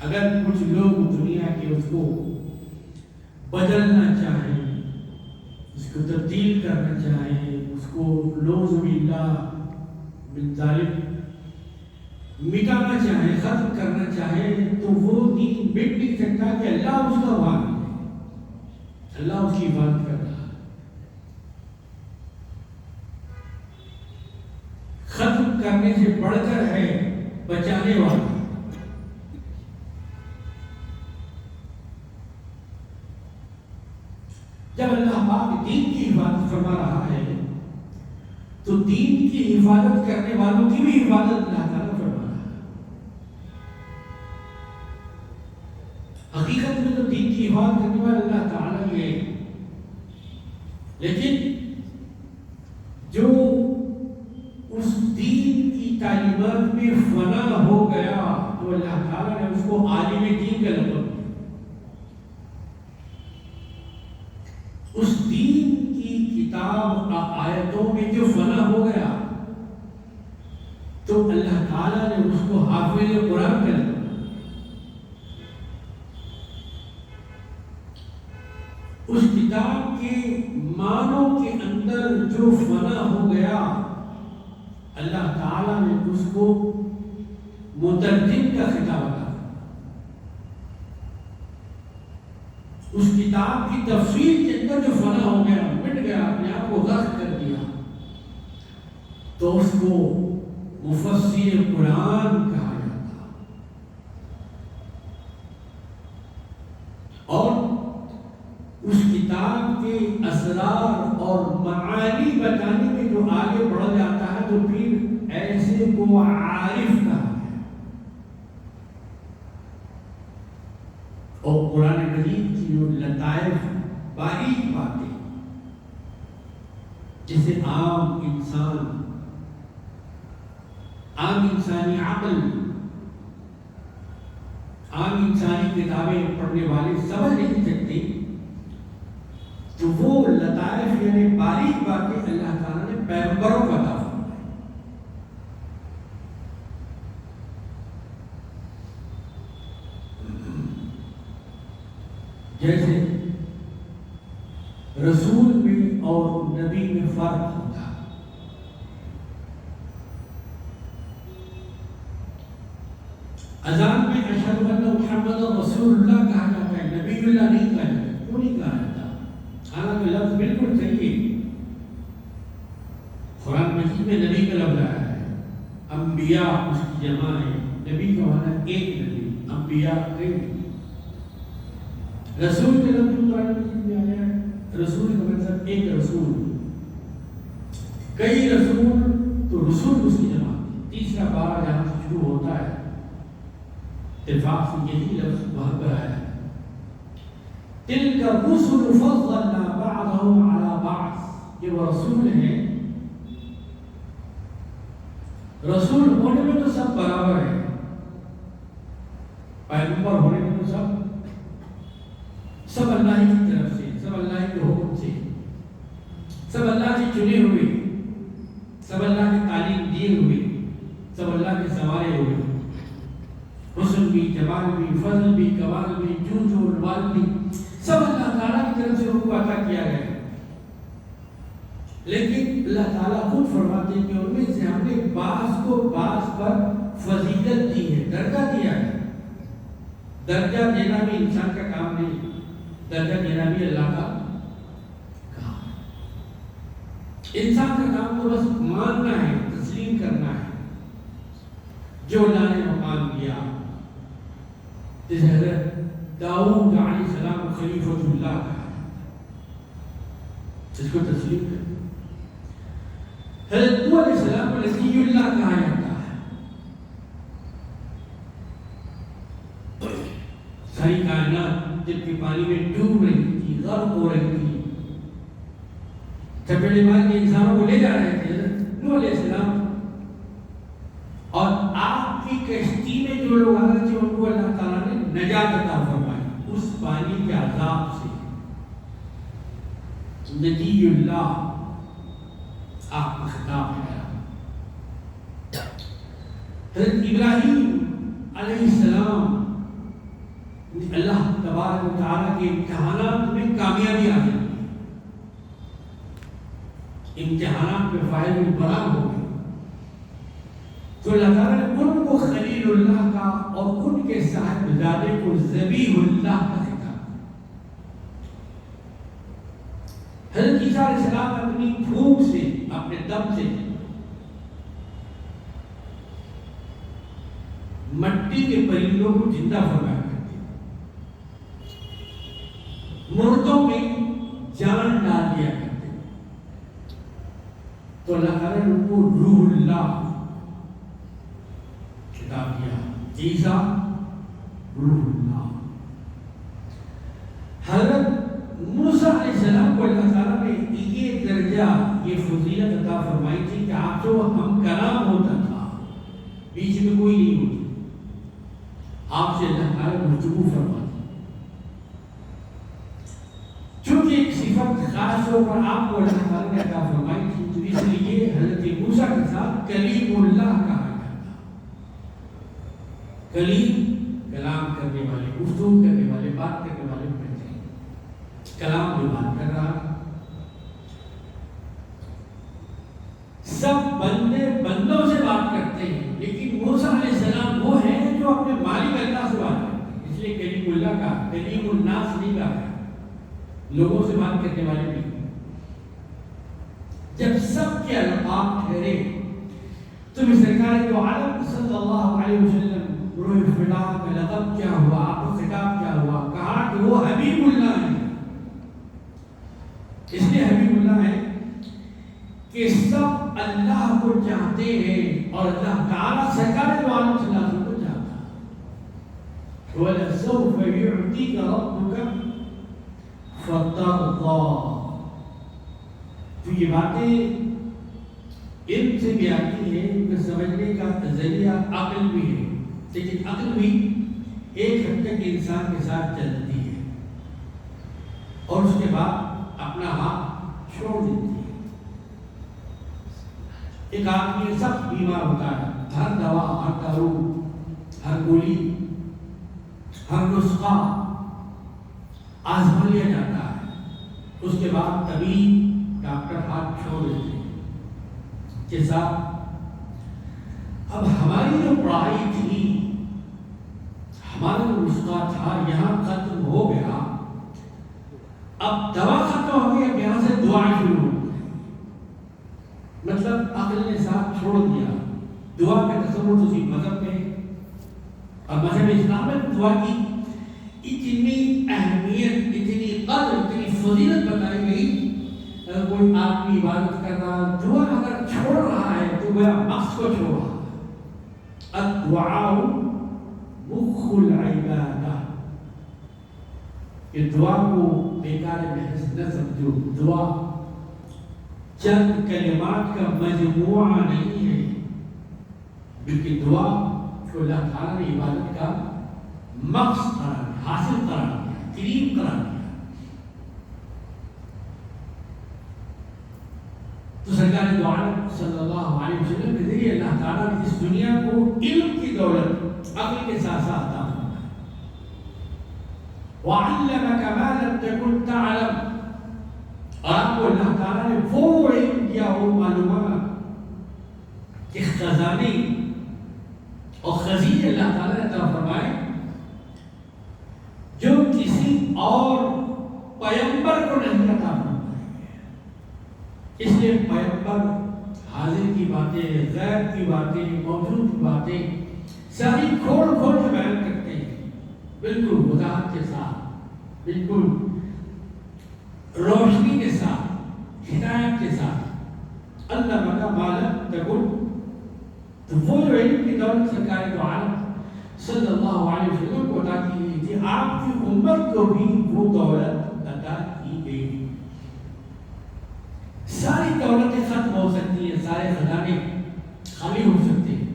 اگر کچھ لوگ دنیا کے اس کو بدلنا چاہیں، اس کو تبدیل کرنا چاہیں، اس کو نعوذ باللہ من ذالک مٹانا چاہیں، ختم کرنا چاہیں، تو وہ دین مٹ نہیں سکتا کہ اللہ اس کا واقع ہے، اللہ اس کی حفاظت کر رہا ہے۔ ختم کرنے سے بڑھ کر ہے بچانے والا۔ جب اللہ پاک دین کی حفاظت فرما رہا ہے تو دین کی حفاظت کرنے والوں کی بھی حفاظت اللہ تعالیٰ فرما رہا ہے۔ حقیقت میں تو دین کی حفاظت کرنے والا اللہ تعالیٰ ہی ہے، لیکن جو اس دین کی تعلیمات میں فنا ہو گیا تو اللہ تعالیٰ نے اس کو عالم دین کا لقب دیا۔ اس دین کی کتاب آیتوں میں جو فنا ہو گیا تو اللہ تعالیٰ نے اس کو حافظ قرآن کا لقب دیا۔ اس کتاب کے معنوں کے اندر جو فنا ہو گیا اللہ تعالیٰ نے اس کو مترجم کا خطاب دیا۔ اس کتاب کی تفسیر کے اندر جو فنا ہو گیا، مٹ گیا، اپنے آپ کو غرق کر دیا، تو اس کو مفسر قرآن کہا جاتا۔ اور اس کتاب کے اسرار اور معانی بتانے میں جو آگے بڑھ جاتا ہے تو پھر ایسے کو عارف کہا ہے۔ اور قرآن مجید کی جو لطائف باریک باتیں جسے عام انسانی عقل، عام انسانی کتابیں پڑھنے والے سمجھ نہیں سکتے، تو وہ لطائف یعنی باریک باتیں اللہ تعالیٰ نے پیغمبروں کو عطا فرمائی۔ جیسے رسول میں اور نبی میں فرق ہوتا ہے۔ اذان میں اشہد ان محمد رسول اللہ کہا جاتا ہے، نبی اللہ نہیں کہا جاتا۔ کیوں نہیں کہا جاتا؟ حالانکہ لفظ بالکل صحیح ہے، قرآن مجید میں نبی کا لفظ آیا ہے، انبیاء اس کی جمع ہے، نبی کا معنی ایک نبی، انبیاء کئی نبی۔ رسول کے لفظ قرآن مجید میں آیا ہے، رسول کا مطلب ایک رسول، کئی رسول تو رسول اس کی جمع۔ تیسرا بار جہاں سے شروع ہوتا ہے اتفاق سے یہی لفظ وہاں پر آیا ہے، تلک الرسل فضلنا بعضهم على بعض۔ یہ وہ رسول ہیں، رسول ہونے میں تو سب برابر ہیں، پیغمبر ہونے میں تو سب اللہ کی طرف سے، سب اللہ کے حکم سے، سب اللہ کے چنے ہوئے، سب اللہ کی تعلیم دیے ہوئے، سب اللہ کے سوارے ہوئے، حسن بھی، جمال بھی، فضل بھی، کمال بھی، جود و نوال بھی، سب اللہ تعالیٰ کی طرف سے ان کو عطا کیا گیا ہے۔ لیکن اللہ تعالیٰ خود فرماتے ہیں کہ ان میں سے ہم نے بعض کو بعض پر فضیلت دی ہے، درجہ دیا ہے۔ درجہ دینا بھی انسان کا کام نہیں، درجہ دینا بھی اللہ کا کام ہے۔ انسان کا کام تو بس ماننا ہے، تسلیم کرنا ہے جو اللہ نے مقام دیا۔ جس حضرت داؤد علیہ السلام خلیفۃ اللہ کہا جس کو تسلیم کر، حضرت نوح علیہ السلام کو نبی اللہ کہا جاتا ہے۔ ساری کائنات جب کہ پانی میں ڈوب رہی تھی، غرق ہو رہی تھی، چپیڑے مار کے انسانوں کو لے جا رہے تھے، حضرت نوح علیہ السلام اور آپ کی کشتی میں جو لوگ آ رہے تھے ان کو اللہ تعالیٰ نے نجات عطا فرمائی اس پانی کے عذاب سے۔ نبی اللہ آپ کا خطاب ہے۔ حضرت ابراہیم علیہ السلام اللہ تبارک و تعالیٰ کے امتحانات میں کامیابی آ جاتی ہے، امتحانات میں فائز البراء ہو گئے تو اللہ تعالیٰ نے ان کو خلیل اللہ کا اور ان کے صاحبزادے کو ذبیح اللہ کا خطاب۔ حضرت عیسیٰ علیہ السلام اپنی پھونک سے، اپنے دم سے مٹی کے پرندوں کو زندہ فرمایا کرتے، مردوں میں جان ڈال دیا کرتے، تو اللہ تعالیٰ نے ان کو روح اللہ خطاب کیا، عیسیٰ روح اللہ۔ حضرت موسیٰ علیہ السلام کو اللہ تعالیٰ نے یہ درجہ، یہ فضیلت عطا فرمائی تھی کہ آپ جو ہم کلام ہوتا تھا، بیچ میں کوئی نہیں ہوتا، آپ سے اللہ تعالیٰ گفتگو فرماتی، چونکہ ایک صفت خاص طور پر آپ کو اللہ تعالیٰ نے عطا فرمائی تھی، تو اس لیے حضرت موسیٰ کے ساتھ کلیم اللہ کہا جاتا۔ کلیم کلام کرنے والے، گفتگو کرنے والے، بات کرنے والے کہتے ہیں، کلام جو بات کر رہا۔ سب بندے بندوں سے بات کرتے ہیں، لیکن موسیٰ علیہ السلام وہ ہیں جو اپنے مالک اللہ سے بات کرتے ہیں، اس لیے کلیم اللہ کا، کلیم الناس نہیں کہا، لوگوں سے بات کرنے والے نہیں۔ جب سب کے القاب ٹھہرے تو سرکار دو عالم صلی اللہ علیہ وسلم روح فدا کا لقب کیا ہوا، آپ کو خطاب کیا ہوا، کہا کہ وہ حبیب اللہ ہے۔ اس لیے حبیب اللہ ہے کہ سب اللہ کو چاہتے ہیں اور اللہ تعالیٰ سرکار دو عالم صلی اللہ علیہ وسلم کو چاہتا ہے۔ وَلَسَوْفَ يُعْطِيكَ رَبُّكَ فَتَرْضَىٰ۔ تو یہ باتیں علم سے بھی آتی ہیں کہ سمجھنے کا ذریعہ عقل بھی ہے، لیکن عقل بھی ایک حد تک انسان کے ساتھ چلتی ہے اور اس کے بعد اپنا ہاتھ چھوڑ دیتی ہے۔ ایک آدمی سخت بیمار ہوتا ہے، ہر دوا، ہر دارو، ہر گولی، ہر نسخہ آزما لیا جاتا ہے، اس کے بعد تبھی ڈاکٹر ہاتھ چھوڑ دیتے ہیں کہ صاحب اب ہماری جو پڑھائی تھی، ہمارا جو نسخہ تھا یہاں ختم ہو گیا، اب دوا ختم ہو گئی، اب یہاں سے دعا شروع ہو گئی۔ مطلب عقل نے ساتھ چھوڑ دیا۔ دعا کا تصور اسی مذہب میں اور مذہب اسلام میں دعا کی اتنی اہمیت، اتنی قدر، اتنی فضیلت بتائی گئی۔ اگر کوئی آدمی عبادت کر رہا، دعا اگر چھوڑ رہا ہے تو وہ مقصد کو چھوڑ رہا ہے۔ الدعاء مخ العبادہ، کہ دعا کو بیکار محض نہ سمجھو، دعا چند کلمات کا مجموعہ نہیں ہے، بلکہ دعا کو اللہ تعالیٰ نے عبادت کا مقصد قرار دیا، حاصل قرار دیا، کریم قرار دیا۔ تو سرکار دو عالم صلی اللہ علیہ وسلم کے ذریعے اللہ تعالیٰ نے اس دنیا کو علم کی دولت عقل کے ساتھ ساتھ عطا فرمایا۔ وَعَلَّمَكَ مَا لَمْ تَكُنْ تَعْلَمُ، اور آپ کو اللہ تعالیٰ نے وہ علم دیا، وہ معلومات کہ خزانے اور خزینے اللہ تعالیٰ نے عطا فرمائے جو کسی اور پیغمبر کو نہیں عطا فرمائے۔ اس لیے پیغمبر حاضر کی باتیں، غیب کی باتیں، موجود کی باتیں ساری کھول کھول کے بیان کرتے ہیں، بالکل وضاحت کے ساتھ، بالکل روشنی کے ساتھ، ہدایت کے ساتھ۔ اللہ مکہ مالک تکن، تو وہ جو علم کی دولت سرکار دو عالم صلی اللہ علیہ وسلم کو عطا کی گئی تھی، آپ کی امت کو بھی وہ دولت عطا کی گئی۔ ساری دولتیں ختم ہو سکتی ہیں، سارے خزانے خالی ہو سکتے ہیں،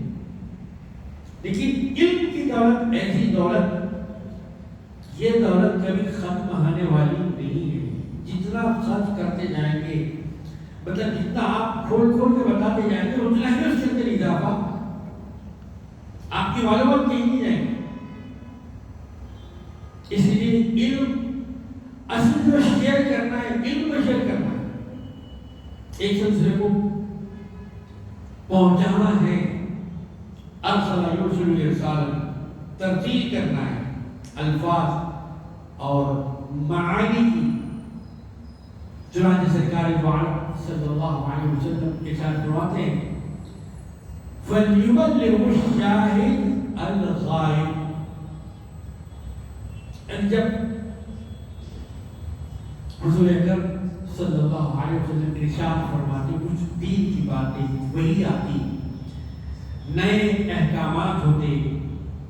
لیکن علم کی دولت ایسی دولت، یہ دولت کبھی ختم ہونے والی نہیں ہے۔ جتنا خرچ کرتے جائیں گے، مطلب جتنا آپ کھول کھول کے بتاتے جائیں گے، اتنا ہی اس کے اندر اضافہ آپ کی معلومات کہیں نہیں جائیں گے۔ جو شیئر کرنا ہے، علم کو شیئر کرنا ہے، ایک دوسرے کو پہنچانا ہے، ارسل یرسل ارسالا، ترتیل کرنا ہے الفاظ اور معانی کی۔ چنانچہ سرکار دو عالم صلی اللہ علیہ وسلم ارشاد فرماتے ہیں فَلْيُبَلِّغُ الشَّاهِدُ الْغَائِبَ۔ جب حضور اکرم صلی اللہ علیہ وسلم ارشاد فرماتے کچھ دین کی باتیں وہی آتی، نئے احکامات ہوتے،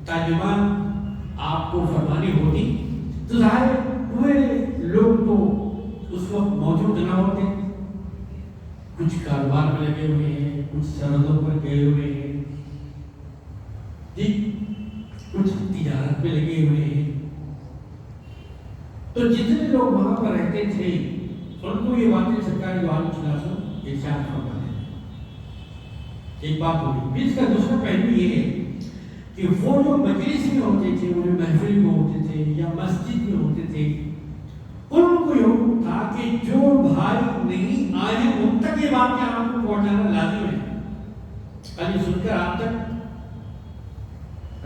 تعلیمات آپ کو فرمانی ہوتی، تو ظاہر ہوئے لوگ تو اس وقت موجود نہ ہوتے، کچھ کاروبار میں لگے ہوئے ہیں، کچھ سرحدوں پر گئے ہوئے ہیں، کچھ تجارت میں لگے ہوئے ہیں۔ تو جتنے لوگ وہاں پر رہتے تھے ان کو یہ باتیں سرکار دو عالم صلی اللہ علیہ وسلم ارشاد فرماتے ہیں۔ ایک بات ہوگی، پھر اس کا دوسرا پہلو یہ ہے کہ وہ جو مجلس میں ہوتے تھے، وہ جو محفل میں ہوتے تھے یا مسجد میں ہوتے تھے، ان کو یہ تھا کہ جو بھائی نہیں آئے ان تک یہ باتیں آپ کو پہنچانا لازم ہے۔ خالی سن کر آپ تک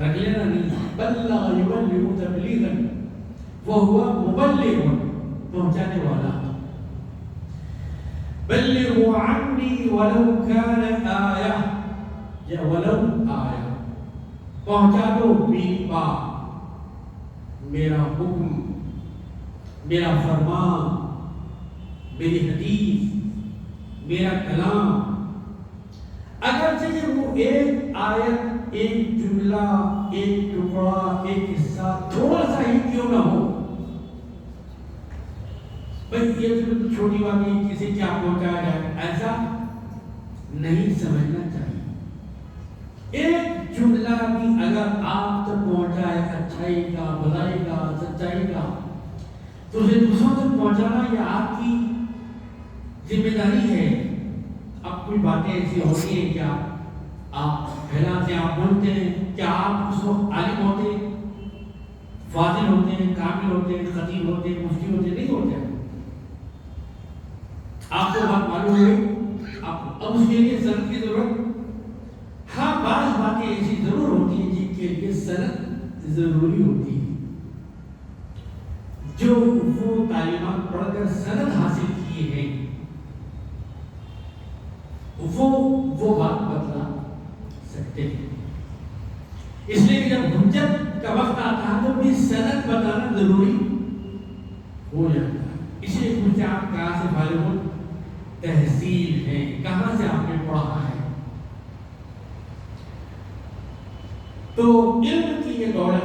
رکھ لینا نہیں، بلغ یبلغ تبلیغا وہو مبلغ، پہنچانے والا۔ بلغوا عنی ولو کان آیہ، یا ولو آیہ، پہنچا دو میری بات، میرا حکم، میرا فرمان، میری حدیث، میرا کلام، اگرچہ وہ ایک آیت، ایک جملہ، ایک ٹکڑا، ایک حصہ تھوڑا سا ہی کیوں نہ ہو۔ بھئی یہ تو چھوٹی بات ہے، کسی کیا پہنچایا جائے، ایسا نہیں سمجھنا چاہیے۔ ایک جملہ بھی اگر آپ تک پہنچائے اچھائی کا، بھلائی کا، سچائی کا، تو اسے دوسروں تک پہنچانا یہ آپ کی ذمہ داری ہے۔ اب کوئی باتیں ایسی ہوتی ہیں کہ آپ پھیلاتے ہیں، آپ بولتے ہیں، کیا آپ اس وقت عالم ہوتے، فاضل ہوتے ہیں، کامل ہوتے ہیں، خطیب ہوتے ہیں، مفتی ہوتے، نہیں ہوتے۔ آپ کو بات معلوم ہوئی، اب اس کے لیے سند کی ضرورت، ہاں بعض باتیں ایسی ضرور ہوتی ہیں جن کے لیے سند ضروری ہوتی ہے۔ جو وہ تعلیمات پڑھ کر سند حاصل کیے ہیں وہ بات بتلا سکتے ہیں۔ اس لیے جب حجت کا وقت آتا ہے تو بھی سند بتانا ضروری ہو جاتا ہے۔ اس لیے پوچھتے آپ کہاں سے فارغ ہو، تحصیل ہے، کہاں سے آپ نے پڑھا ہے۔ تو علم کی یہ دولت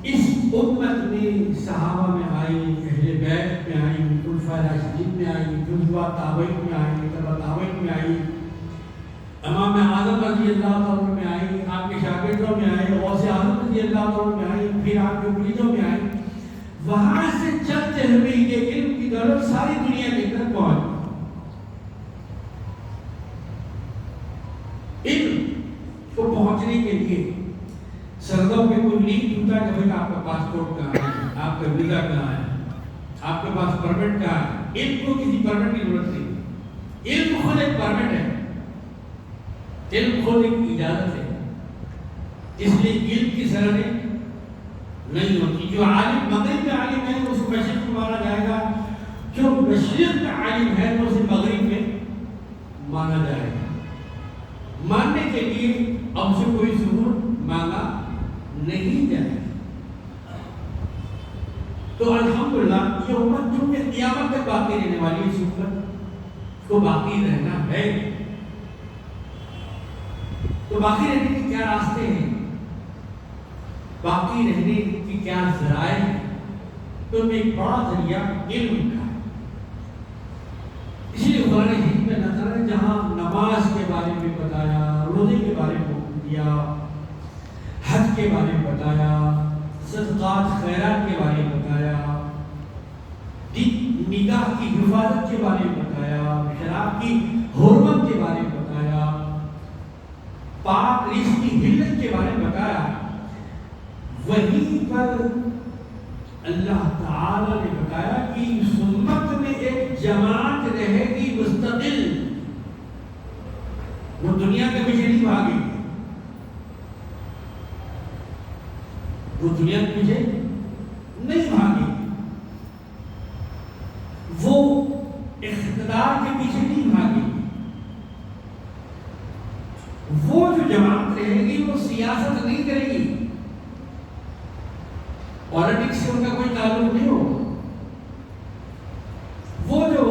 اس امت میں صحابہ میں آئی، اہل بیت میں آئی، خلفائے راشدین میں آئی، خلفاء تابعین میں آئی، تبع تابعین میں آئی، امام اعظم رضی اللہ عنہ میں آئی، آپ کے شاگردوں میں آئی، غوث اعظم رضی اللہ عنہ میں آئی، پھر آپ کے مریدوں میں آئی۔ وہاں سے چلتے ہوئے یہ علم کی دولت ساری دنیا کے اندر پہنچ۔ علم کو پہنچنے کے لیے سرحدوں پہ کوئی لنک ٹوٹا کہ بھائی آپ کا پاسپورٹ کہاں ہے، آپ کا ویزا کہاں ہے، آپ کے پاس پرمٹ کہاں ہے۔ علم کو کسی پرمٹ کی ضرورت نہیں، علم خود ایک پرمٹ ہے، علم خود ایک اجازت ہے۔ اس لیے علم کی سرحدیں نہیں ہوتی۔ جو عالم مغرب میں عالم ہے اس کو مشرق میں مانا جائے گا، جو مشرق میں عالم ہے تو اسے مغرب میں مانا جائے گا۔ ماننے کے لیے اب سے کوئی ثبوت مانگا نہیں جائے۔ تو الحمدللہ یہ امت جو کہ قیامت تک باقی رہنے والی اس امت کو باقی رہنا ہے، تو باقی رہنے کے کیا راستے ہیں، باقی رہنے کی کیا ذرائع ہیں؟ تو ان میں ایک بڑا ذریعہ علم کا ہے۔ اسی لیے قرآن حکیم میں اللہ تعالیٰ نے جہاں نماز کے بارے میں بتایا، روزے کے بارے میں دیا، حج کے بارے میں بتایا، صدقات خیرات کے بارے میں بتایا، نکاح کی حفاظت کے بارے میں بتایا، شراب کی حرمت کے بارے میں بتایا، پاک رزق کی حلت کے بارے میں بتایا، وہیں پر اللہ تعالی نے بتایا کہ اس امت میں ایک جماعت رہے گی مستقل، وہ دنیا کے پیچھے نہیں بھاگے گی، وہ دنیا کے پیچھے نہیں بھاگے گی، وہ اقتدار کے پیچھے نہیں بھاگے گی، وہ جو جماعت رہے گی وہ سیاست نہیں کرے گی، پالیٹکس سے ان کا کوئی تعلق نہیں ہوگا، وہ جو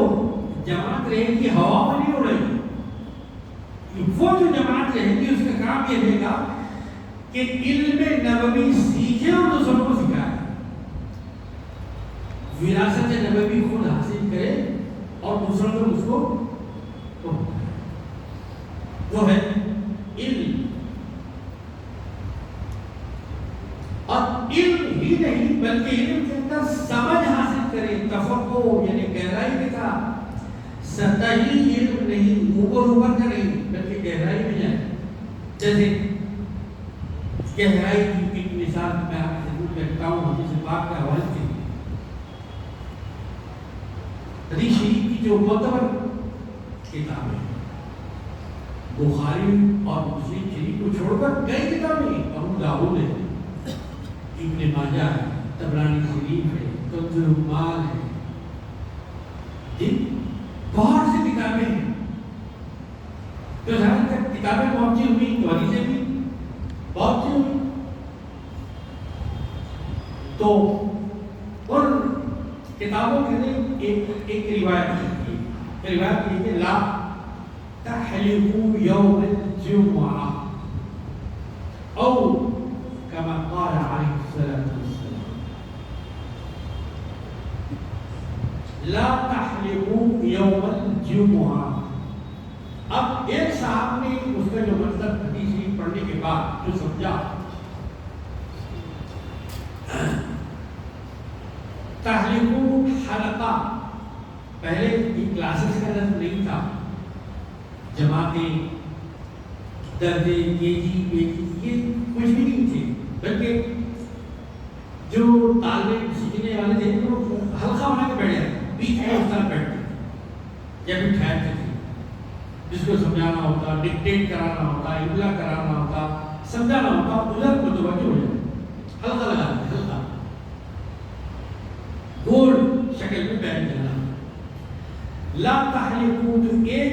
جماعت رہے گی ہوا میں نہیں اڑے گی، وہ جو جماعت رہے گی اس کا کام یہ رہے گا کہ علم نبوی سیکھے اور دوسروں کو سکھائے، وراثت نبوی خود حاصل کرے اور دوسروں کو اس کو وہ ہے علم، اور علم ہی نہیں بلکہ علم کے اندر سمجھ حاصل کرے، تفقہ یعنی گہرائی کے ساتھ، سطحی علم نہیں، اوپر کا نہیں بلکہ گہرائی میں جائے۔ جیسے گہرائی کی ایک مثال میں آپ سے ضرور کرتا ہوں، جسے پاک کا حوالے سے حدیث شریف کی جو معتبر کتابیں بخاری اور مسلم شریف کو چھوڑ کر کئی کتابیں، ابو داؤد ہے، ابن ماجہ ہے، طبرانی شریف ہے، کنز العمال ہے، بہت سی کتابیں ہیں، تو جہاں تک کتابیں پہنچی ہوئی تو حدیثیں بھی پہنچی ہوئی، تو ان کتابوں کے لیے ایک روایت ہے، روایت یہ کہ لا تحلقوا یوم الجمعہ او كما قال عليه الصلاة والسلام لا تحلقوا يوم الجمعة۔ اب ایک صاحب نے اس کا جو مطلب حدیث پڑھنے کے بعد جو سمجھا، تحلقوا حلقہ، پہلے یہ کلاسز کا لفظ نہیں تھا، جماعتیں، درجے، کے جی، پی جی، یہ کچھ بھی نہیں تھے، بلکہ جو طالب سیکھنے والے تھے وہ حلقہ بنا کے بیٹھ جاتے، بیچ میں اس طرح بیٹھتے یا پھر ٹھہرتے تھے، جس کو سمجھانا ہوتا، ڈکٹیٹ کرانا ہوتا، املا کرانا ہوتا، سمجھانا ہوتا، ادھر متوجہ ہو جاتے، حلقہ لگاتے، حلقہ گول شکل میں بیٹھ جانا۔ لا تحلقوا، جو ایک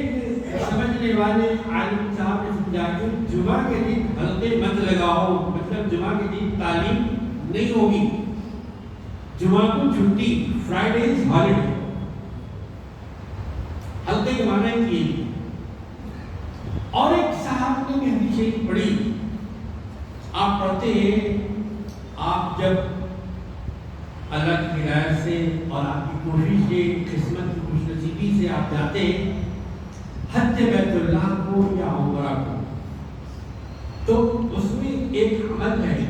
سمجھنے والے عالم صاحب نے سمجھا کہ جمعہ کے دن حلقے مت لگاؤ، مطلب جمعہ کے دن تعلیم نہیں ہوگی، جمعہ کو چھٹی، فرائیڈے از ہالیڈے، حلقے کے معنی کیے۔ اور ایک صاحب نے بھی حدیث شریف پڑھی، آپ پڑھتے ہیں، آپ جب اللہ کی ہدایت سے اور آپ کی کوشش سے، قسمت کی خوش نصیبی سے آپ جاتے حج بیت اللہ کو یا عمرہ کو، تو اس میں ایک عمل ہے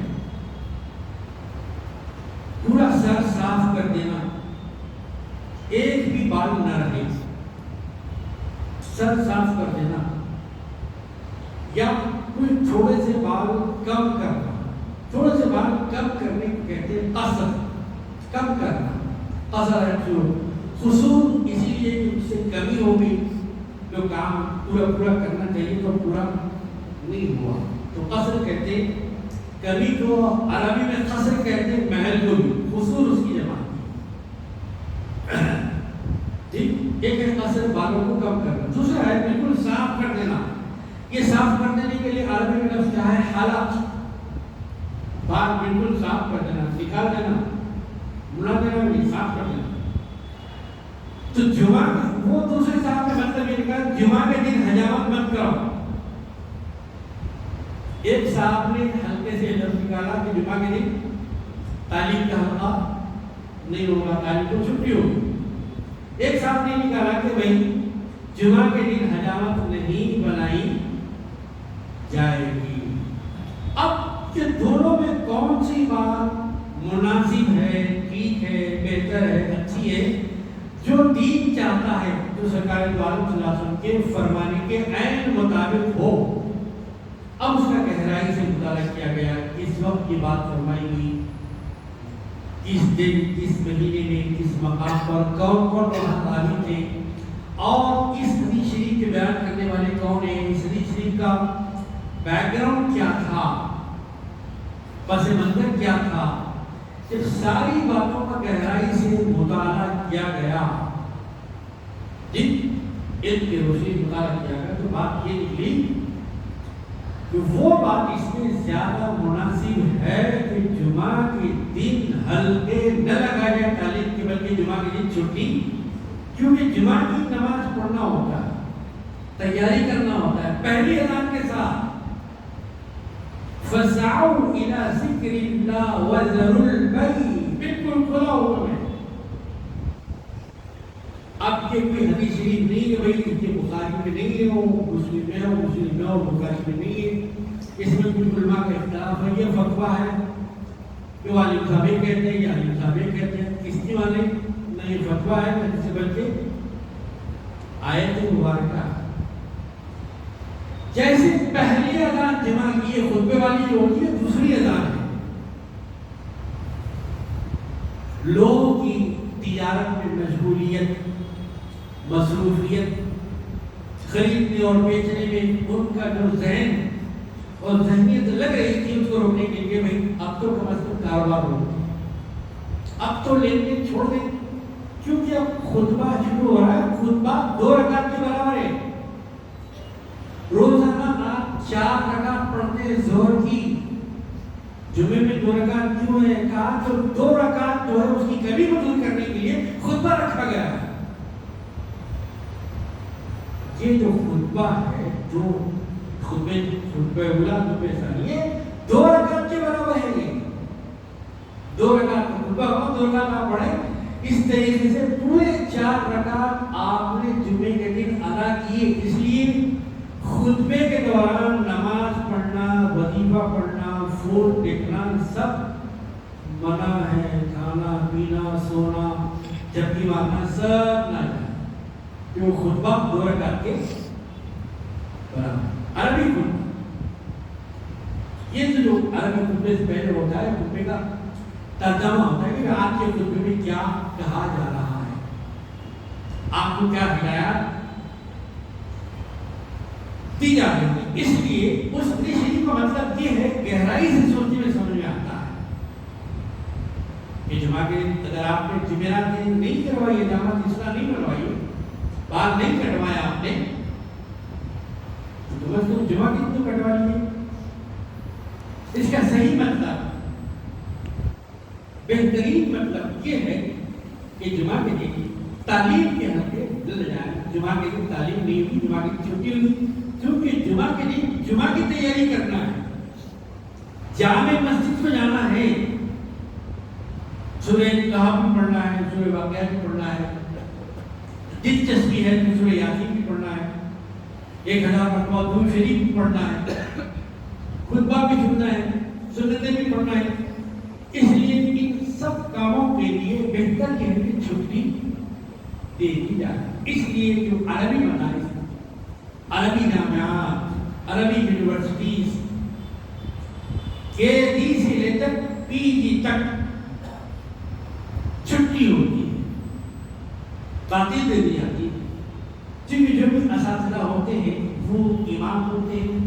پورا سر صاف کر دینا، ایک بھی بال نہ رہے، سر صاف کر دینا، یا کوئی تھوڑے سے بال کم کرنا، تھوڑے سے بال کم کرنے کو کہتے ہیں قصر، کم کرنا، قصر ہے جو خصوص اسی لیے کہ اس سے کمی ہوگی، جو کام پورا کرنا چاہیے تو پورا نہیں ہوا، تو قصر کہتے ہیں، کمی کو عربی میں قصر کہتے ہیں، محل کو بھی، خصوص اس کی جمع، ٹھیک، ایک ہے قصر، بالوں کو کم کرنا، دوسرا ہے بالکل صاف کر دینا۔ یہ صاف کر دینے کے لیے عربی میں لفظ کیا ہے؟ حلق، بال بالکل صاف کر دینا، نکال دینا، ملا دینا، نہیں صاف کر دینا۔ تو جمعہ وہ دوسرے صاحب نے مطلب یہ نکالا، جمعہ کے دن حجامت مت کرو۔ ایک صاحب نے ہلکے سے لفظ نکالا کہ جمعہ کے دن تعلیم کا حلقہ نہیں ہوگا، تعلیم کو چھٹی ہوگی۔ ایک صاحب نے نکالا کہ بھائی جمعہ کے دن حجامت نہیں بنائی جائے گی۔ اب یہ دونوں میں کون سی بات مناسب ہے، ٹھیک ہے، بہتر ہے، اچھی ہے، جو دین چاہتا ہے، جو سرکار دو عالم صلی اللہ علیہ وسلم کے فرمانے کے عین مطابق ہو؟ اب اس کا گہرائی سے مطالعہ کیا گیا، اس وقت یہ بات فرمائی ہوئی کس دن کس مہینے میں کس مقام پر کون کون راوی تھے اور اس حدیث شریف کے بیان کرنے والے کون ہیں، اس حدیث شریف کا بیک گراؤنڈ کیا تھا، پس منظر کیا تھا، جب ساری باتوں کا گہرائی سے مطالعہ کیا گیا، جن علم کے روشنی مطالعہ کیا گیا تو بات یہ نکلی کہ وہ بات اس میں زیادہ مناسب ہے کہ جمعہ کے دن حلقے نہ لگائے جائے تعلیم کے، بلکہ جمعہ کے دن چھٹی، کیونکہ جمعہ کی نماز پڑھنا ہوتا ہے، تیاری کرنا ہوتا ہے پہلی اذان کے ساتھ، فَسْعَوْا إِلَى ذِكْرِ اللَّهِ وَذَرُوا الْبَيْعَ، بالکل کھلا حکم ہے۔ اب یہ کوئی حدیث شریف نہیں ہے بھائی کہ بخاری میں نہیں ہے، وہ مسلم میں ہے، مسلم میں اور بخاری میں نہیں ہے، اس میں کچھ علماء کا اختلاف ہے، یہ فتویٰ ہے کہ وہ عالم صاحب کہتے ہیں یا عالم صاحب کہتے ہیں، کس والے نہ یہ فتویٰ ہے نہ سے بلکہ آیت مبارکہ۔ جیسے پہلی اذان جمع کی خطبے والی جو ہوتی ہے، دوسری اذان ہے لوگوں کی تجارت میں مشغولیت، مصروفیت، خریدنے اور بیچنے میں ان کا جو ذہن اور ذہنیت لگ رہی تھی، اس کو روکنے کے لیے بھائی اب تو کم از کم کاروبار ہو، اب تو لین دین چھوڑ دیں، کیونکہ اب خطبہ شروع ہو رہا ہے، خطبہ 2 رکعت کے برابر ہے، روزانہ آپ 4 رکعت پڑھتے ہیں ظہر کی، جمعے میں 2 رکعت کیوں ہے؟ کہا تو 2 رکعت جو ہے اس کی کمی کو دور کرنے کے لیے خطبہ رکھا گیا ہے۔ یہ جو خطبہ ہے، جو خطبہ اولا خطبہ ثانیہ 2 رکعت کے برابر ہے، یہ 2 رکعت کا خطبہ ہو، 2 رکعت آپ پڑھیں، اس طریقے سے پورے 4 رکعت آپ نے جمعے کے دن ادا کیے۔ اس لیے خطبے کے دوران نماز پڑھنا، وظیفہ پڑھنا، فون دیکھنا سب منع ہے، کھانا پینا سونا جبکہ مارنا سب نہ جائے، کہ وہ خطبہ 2 رکعت کے برابر۔ عربی خطبہ، یہ جو عربی خطبے سے پہلے ہوتا ہے، خطبے کا ترجمہ ہوتا ہے کہ آج کے خطبے میں کیا کہا جا رہا ہے، آپ کو کیا ہدایات دی جا رہی ہے۔ اس لیے اس حدیث شریف کا مطلب یہ ہے، گہرائی سے سوچنے میں سمجھ میں آتا ہے کہ جمعہ کے دن اگر آپ نے جمعرات کے دن نہیں کروائی، اجامت اصلاح نہیں کروائی، بات نہیں کٹوایا آپ نے، تو بس تم جمعہ کی تو کٹوا لیے۔ اس کا صحیح مطلب، بہترین مطلب یہ ہے کہ جمعہ کے دن تعلیم کے حلقے جل جائیں، جمعہ کے دن تعلیم نہیں ہوئی، جمعہ کی چھٹی ہوئی، کیونکہ جمعہ کے دن جمعہ کی تیاری کرنا ہے، جامع مسجد کو جانا ہے، سورہ کہف بھی پڑھنا ہے، سورہ واقعات بھی پڑھنا ہے، دلچسپی ہے تو سورہ یاسین بھی پڑھنا ہے، 1000 مرتبہ درود شریف بھی پڑھنا ہے، خطبہ بھی سننا ہے، سنتیں بھی پڑھنا ہے۔ اس لیے ان سب کاموں کے لیے بہتر یہ ہے کہ چھٹی دے دی جائے۔ اس لیے جو عربی مدارس، عربی جامعات، عربی یونیورسٹیز KD سے لے کر PG تک چھٹی ہوتی ہے، تعطیل دے دی جاتی ہے، کیونکہ جو بھی اساتذہ ہوتے ہیں وہ امام ہوتے ہیں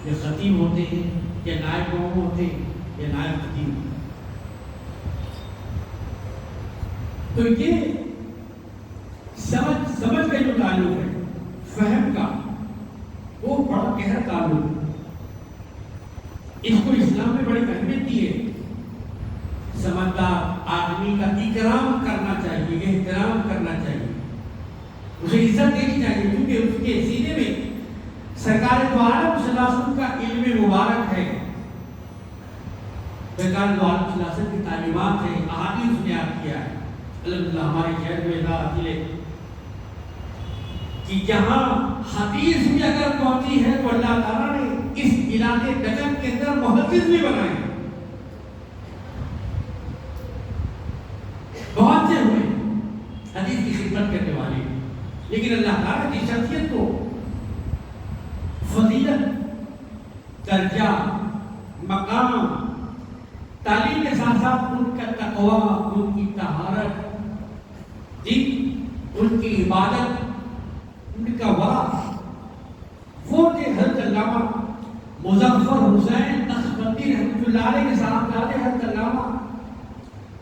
یا خطیب ہوتے ہیں یا نائب قوم ہوتے ہیں یا نائب خطیب۔ تو یہ سمجھ کا جو تعلق ہے، فہم کا، وہ بڑا گہرا تعلق ہے، اس کو اسلام میں بڑی اہمیت دی ہے۔ سمجھدار آدمی کا اکرام کرنا چاہیے، احترام کرنا چاہیے، اسے عزت دینی چاہیے، کیونکہ اس کے سینے میں سرکار دو عالم صلی اللہ علیہ وسلم کا علم مبارک ہے، سرکار دو عالم صلی اللہ علیہ وسلم کی تعلیمات ہیں، احادیث نے یاد کیا ہے۔ الحمدللہ ہمارے شہر میں حاصل ہے کہ جہاں حدیث بھی اگر پہنچی ہے تو اللہ تعالیٰ نے اس علاقے نجف کے اندر محدث بھی بنائے، بہت سے ہوئے حدیث کی خدمت کرنے والے، لیکن اللہ تعالیٰ کی شخصیت کو فضیلت، درجہ، مقام تعلیم کے ساتھ ساتھ ان کا تقویٰ، ان کی طہارت، جی ان کی عبادت، ان کا ورع، وہ تھے حضرت علامہ مظفر حسین نقشبندی رحمۃ اللہ علیہ کے صاحبزادے حضرت علامہ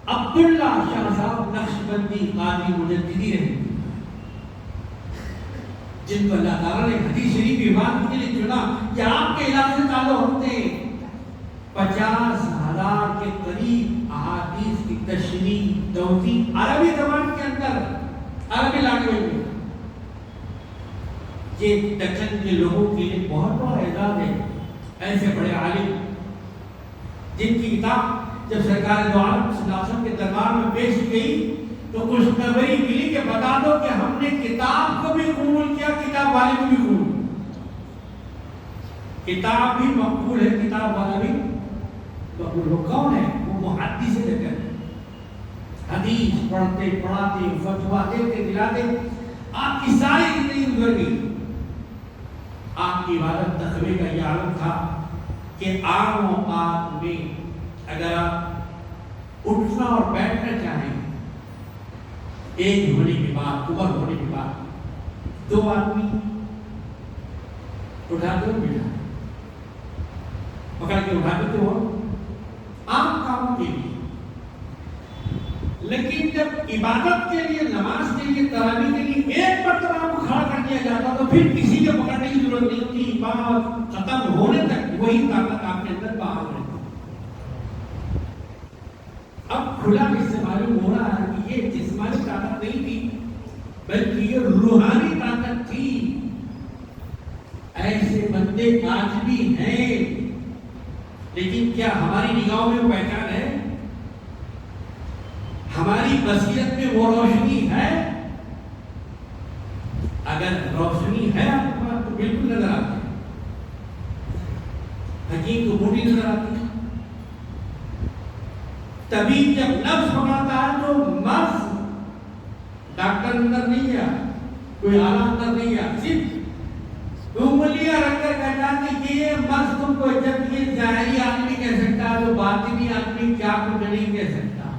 عبداللہ شاہ صاحب نقشبندی قادری مجددی رحمۃ اللہ، جن کو اللہ تعالیٰ نے حدیث شریف کی عبادت کے لیے چنا کہ آپ کے علاقے سے تعلق ہوتے 50,000 کے قریب احادیث کی تشریح توضیح عربی زبان کے اندر، عربی لینگویج میں. یہ دکن کے لوگوں کے لیے بہت بڑا اعزاز ہے. ایسے بڑے عالم جن کی کتاب جب سرکار دو عالم صلی اللہ علیہ وسلم کے دربار میں پیش کی گئی تو خوشخبری ملی کہ بتا دو کہ ہم نے کتاب کو بھی قبول کیا، کتاب والے کو بھی قبول. کتاب بھی مقبول ہے، کتاب والا بھی مقبول. وہ کون ہے؟ وہ محدث سے ذکر ہے. حدیث پڑھتے پڑھاتے فتوا دیتے دلاتے آپ کی ساری زندگی گزر گئی. آپ کی عبادت تقوی کا یہ عالم تھا کہ عام اوقات میں اگر آپ اٹھنا اور بیٹھنا چاہیں، ایک ہونے کے بعد، عمر ہونے کے بعد 2 آدمی اٹھا دو بیٹھا پکڑ کے اٹھا دیتے ہو عام کاموں کے لیے. لیکن جب عبادت کے لیے، نماز کے لیے، تراویح کے لیے ایک مرتبہ کو کھڑا کر دیا جاتا تو پھر کسی کے پکڑنے کی ضرورت نہیں ہوتی. بات ختم ہونے تک وہی طاقت آپ کے اندر باہر رہتی. اب کھلا اس سے معلوم ہو رہا ہے کہ یہ جسمانی طاقت نہیں تھی بلکہ یہ روحانی طاقت تھی. ایسے بندے آج بھی ہیں، لیکن کیا ہماری نگاہوں میں وہ پہچان ہے؟ ہماری بصیرت میں وہ روشنی ہے؟ اگر روشنی ہے آپ کے پاس تو بالکل نظر آتی ہے. حکیم کو بوٹی نظر آتی ہے. طبیب جب نفس پکڑاتا ہے تو مرض ڈاکٹر اندر نہیں گیا، کوئی آلہ اندر نہیں گیا، صرف انگلیاں رکھ کر کہتا ہے کہ یہ مرض تم کو، جب یہ ظاہری آدمی کہہ سکتا ہے تو باطنی آدمی کیا کچھ نہیں کہہ سکتا،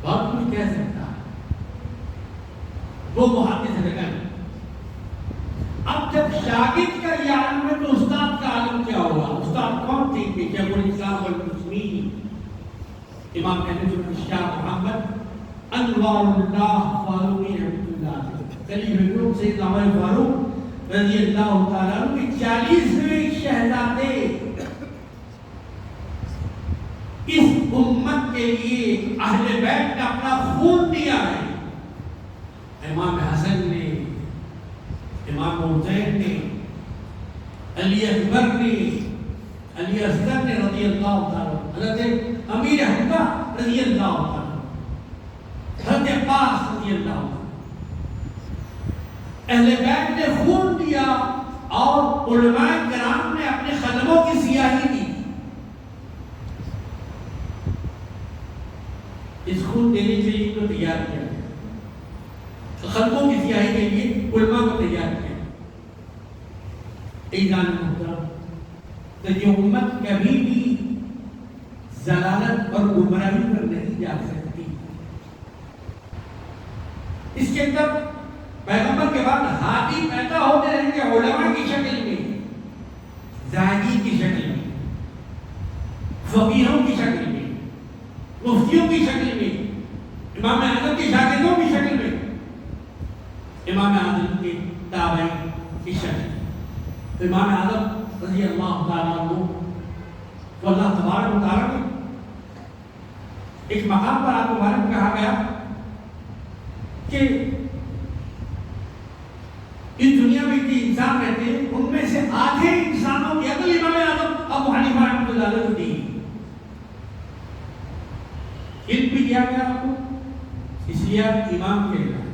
بہت کچھ کہہ سکتا ہے. وہ محدث ہے. اب جب شاگرد کا یہ عالم ہے تو استاد کا عالم کیا ہوگا؟ استاد کون تھے؟ کہ شیخ الاسلام والمسلمین امام احمد شاہ محمد انوار اللہ فاروقی رحمۃ اللہ علیہ، خلیفہ سیدنا عمر فاروق رضی اللہ تعالیٰ عنہ کے 40ویں شہزادے. اس امت کے لیے اہل بیت نے اپنا خون دیا ہے. امام حسن نے، امام حسین نے، علی اکبر نے، علی اصغر نے رضی اللہ تعالیٰ، حضرت امیر حمزہ رضی اللہ تعالیٰ، حضرت عباس رضی اللہ تعالیٰ، اہل بیت نے خون دیا اور علماء کرام نے اپنے قدموں کی سیاہی دی. اس خون دینے کے لیے کو تیار کیا گیا، قدموں کی سیاہی کے لیے علماء کو تیار کیا. ایزان محترم، تو یہ امت کبھی بھی ضلالت اور گمراہی پر نہیں جا سکتی. اس کے اندر پیغمبر کے بعد ہادی پیدا ہوتے رہیں گے، علماء کی شکل میں، زاہدین کی شکل میں، فقیہوں کی شکل میں، مفتیوں کی شکل میں، امام اعظم کے شاگردوں کی شکل میں، امام اعظم کے تابعین کی شکل میں. تو امام اعظم رضی اللہ تعالیٰ عنہ تو اللہ تبارک و تعالیٰ نے ایک مقام پر آپ مبارک کہا گیا کہ اس دنیا میں اتنے انسان رہتے ہیں، ان میں سے آدھے انسانوں کی عقل امام اعظم ابو حنیفہ رحمۃ اللہ علیہ کو دی. علم بھی دیا گیا آپ کو، اس لیے آپ امام کہہ رہے ہیں،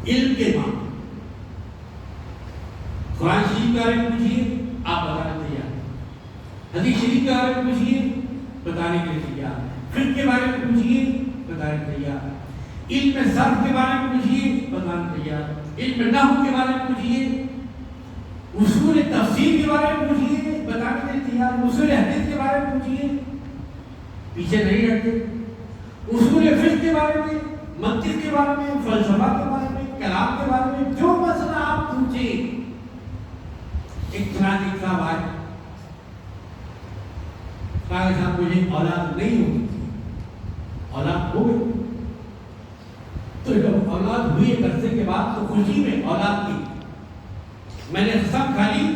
علم کے امام. قرآن شریف کے بارے میں پوچھیے آپ بتانے تیار، حدیث شریف کے بارے میں پوچھیے بتانے کے لیے تیار، فقہ کے بارے میں پوچھیے بتانے تیار، علم صرف کے بارے میں پوچھیے بتانے تیار، علم نحو کے بارے میں پوچھیے، اصول تفسیر کے بارے میں پوچھیے بتانے کے لیے تیار، اصول حدیث کے بارے میں پوچھیے پیچھے نہیں رکھتے. اصول فقہ کے بارے میں، منطق کے بارے میں، فلسفہ کے بارے میں، کلام کے بارے میں جو مسئلہ آپ پوچھیں. ایک چنانچہ صاحب آئے، کہا صاحب مجھے اولاد نہیں ہوئی، اولاد ہو گئی. تو جب اولاد ہوئی ایک عرصے کے بعد تو خوشی میں اولاد کی میں نے قسم کھا لی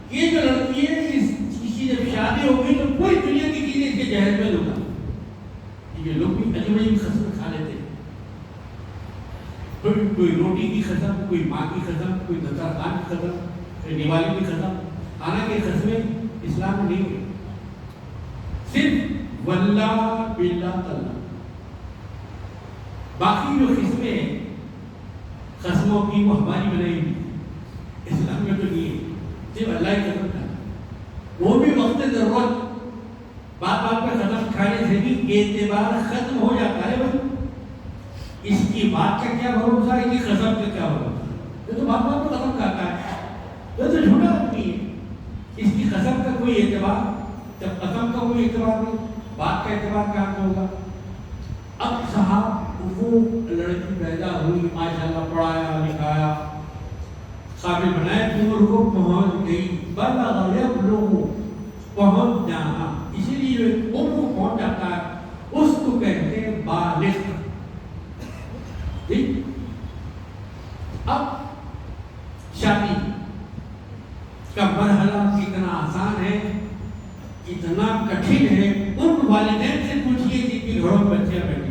کہ یہ جو لڑکی ہے اس کی جب شادی ہوگی تو کوئی دنیا کی چیزیں اس کے جہیز میں لوں گا. یہ لوگ بھی عجیب عجیب قسم کھا لیتے ہیں. کوئی روٹی کی قسم، کوئی ماں کی قسم، کوئی دسترخوان کی قسم، کوئی دیوالی کی قسم. حالانکہ قسمیں اسلام میں نہیں ہوئی، صرف واللہ باللہ تعالی. باقی جو قسمیں ہیں قسموں کی وہ ہماری بنائی ہوئی اسلام میں تو نہیں ہے، صرف اللہ کی قسم کا. وہ بھی وقت ضرورت بات بات پہ قسم کھانے سے بھی اعتبار ختم ہو جاتا ہے. بھائی اس کی بات کا کیا بھروسہ ہے، اس کی قسم کا کیا بھروسہ. یہ تو بات بات پہ قسم کھاتا ہے، یہ تو جھوٹا آدمی ہے. اس کی قسم کا کوئی اعتبار، جب قسم کا کوئی اعتبار نہیں بات کا اعتبار کہاں سے ہوگا. اب صاحب وہ لڑکی پیدا ہوئی، ماشاءاللہ پڑھایا لکھایا قابل بنایا، عمر کو پہنچ گئی، بلغ یبلغ پہنچ جانا. اسی لیے جو عمر کو پہنچ جاتا ہے اس کو کہتے ہیں بالغ. ٹھیک. اب شادی کا مرحلہ کتنا آسان ہے، کتنا کٹھن ہے. ان والدین سے پوچھئے جن کے گھروں میں بچیاں بیٹھی،